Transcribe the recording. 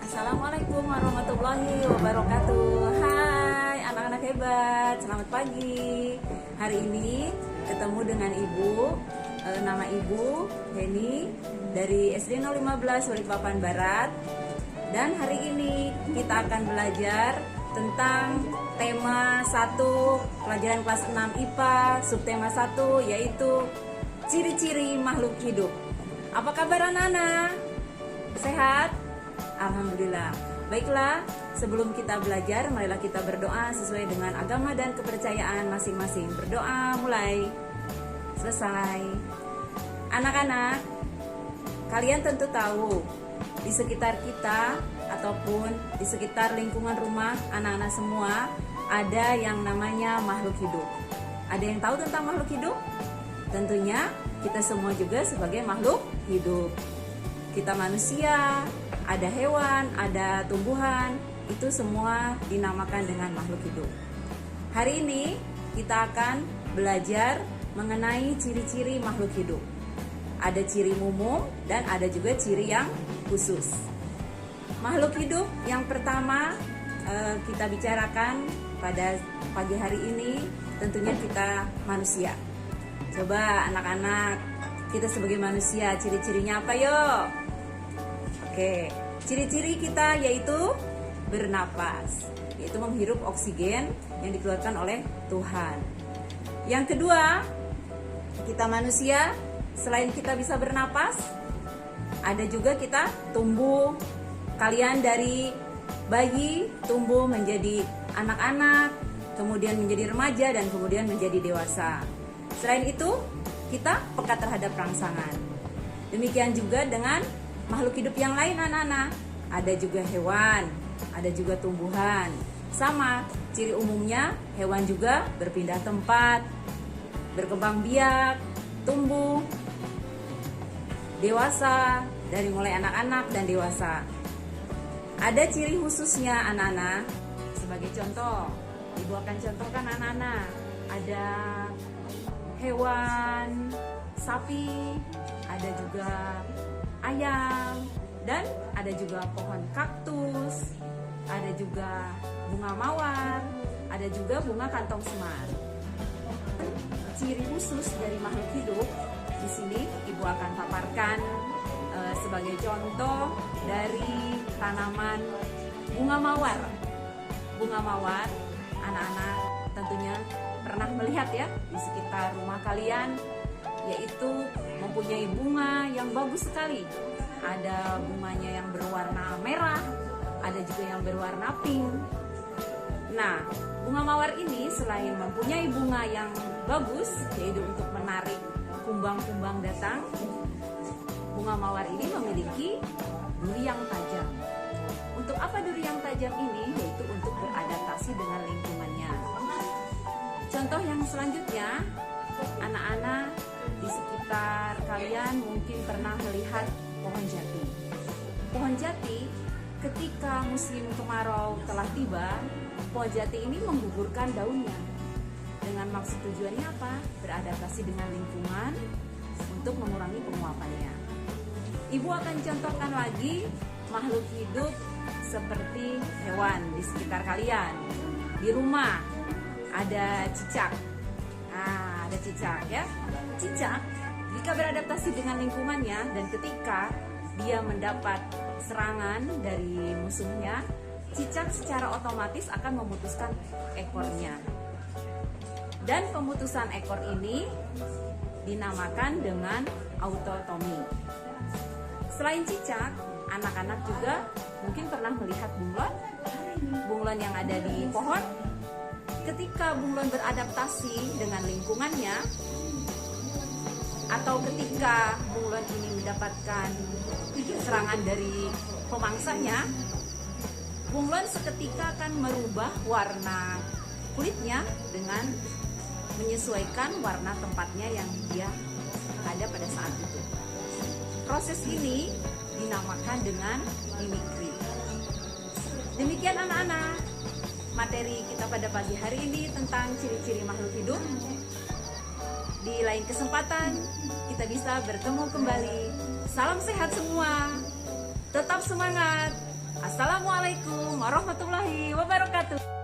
Assalamualaikum warahmatullahi wabarakatuh. Hai anak-anak hebat, selamat pagi. Hari ini ketemu dengan ibu, nama ibu Heni dari SD 015 Balikpapan Barat. Dan hari ini kita akan belajar tentang tema 1 pelajaran kelas 6 IPA, subtema 1 yaitu ciri-ciri makhluk hidup. Apa kabar anak-anak? Sehat? Alhamdulillah. Baiklah, sebelum kita belajar, marilah kita berdoa sesuai dengan agama dan kepercayaan masing-masing. Berdoa mulai. Selesai. Anak-anak, kalian tentu tahu di sekitar kita ataupun di sekitar lingkungan rumah anak-anak semua ada yang namanya makhluk hidup. Ada yang tahu tentang makhluk hidup? Tentunya kita semua juga sebagai makhluk hidup. Kita manusia, ada hewan, ada tumbuhan, itu semua dinamakan dengan makhluk hidup. Hari ini kita akan belajar mengenai ciri-ciri makhluk hidup. Ada ciri umum dan ada juga ciri yang khusus. Makhluk hidup yang pertama kita bicarakan pada pagi hari ini tentunya kita manusia. Coba anak-anak, kita sebagai manusia ciri-cirinya apa yuk? Oke, ciri-ciri kita yaitu bernapas, yaitu menghirup oksigen yang dikeluarkan oleh Tuhan. Yang kedua, kita manusia, selain kita bisa bernapas, ada juga kita tumbuh. Kalian dari bayi tumbuh menjadi anak-anak, kemudian menjadi remaja, dan kemudian menjadi dewasa. Selain itu, kita peka terhadap rangsangan. Demikian juga dengan makhluk hidup yang lain anak-anak. Ada juga hewan, ada juga tumbuhan. Sama, ciri umumnya hewan juga berpindah tempat, berkembang biak, tumbuh, dewasa, dari mulai anak-anak dan dewasa. Ada ciri khususnya anak-anak. Sebagai contoh, ibu akan contohkan anak-anak. Ada hewan, sapi, ada juga ayam, dan ada juga pohon kaktus, ada juga bunga mawar, ada juga bunga kantong semar. Ciri khusus dari makhluk hidup di sini ibu akan paparkan sebagai contoh dari tanaman bunga mawar. Bunga mawar, anak-anak tentunya pernah melihat ya di sekitar rumah kalian, yaitu mempunyai bunga yang bagus sekali. Ada bunganya yang berwarna merah, ada juga yang berwarna pink. Nah, bunga mawar ini selain mempunyai bunga yang bagus, yaitu untuk menarik kumbang-kumbang datang, bunga mawar ini memiliki duri yang tajam. Untuk apa duri yang tajam ini? Yaitu untuk beradaptasi dengan lingkungannya. Contoh yang selanjutnya, anak-anak di sekitar kalian mungkin pernah melihat pohon jati. Pohon jati ketika musim kemarau telah tiba, pohon jati ini menggugurkan daunnya. Dengan maksud tujuannya apa? Beradaptasi dengan lingkungan untuk mengurangi penguapannya. Ibu akan contohkan lagi makhluk hidup seperti hewan di sekitar kalian. Di rumah ada cicak. Nah, ada cicak ya. Cicak jika beradaptasi dengan lingkungannya dan ketika dia mendapat serangan dari musuhnya, cicak secara otomatis akan memutuskan ekornya. Dan pemutusan ekor ini dinamakan dengan autotomi. Selain cicak, anak-anak juga mungkin pernah melihat bunglon. Bunglon yang ada di pohon. Ketika bunglon beradaptasi dengan lingkungannya, atau ketika bunglon ini mendapatkan serangan dari pemangsanya, bunglon seketika akan merubah warna kulitnya dengan menyesuaikan warna tempatnya yang dia ada pada saat itu. Proses ini dinamakan dengan mimikri. Demikian anak-anak, materi kita pada pagi hari ini tentang ciri-ciri makhluk hidup. Di lain kesempatan kita bisa bertemu kembali. Salam sehat semua. Tetap semangat. Assalamualaikum warahmatullahi wabarakatuh.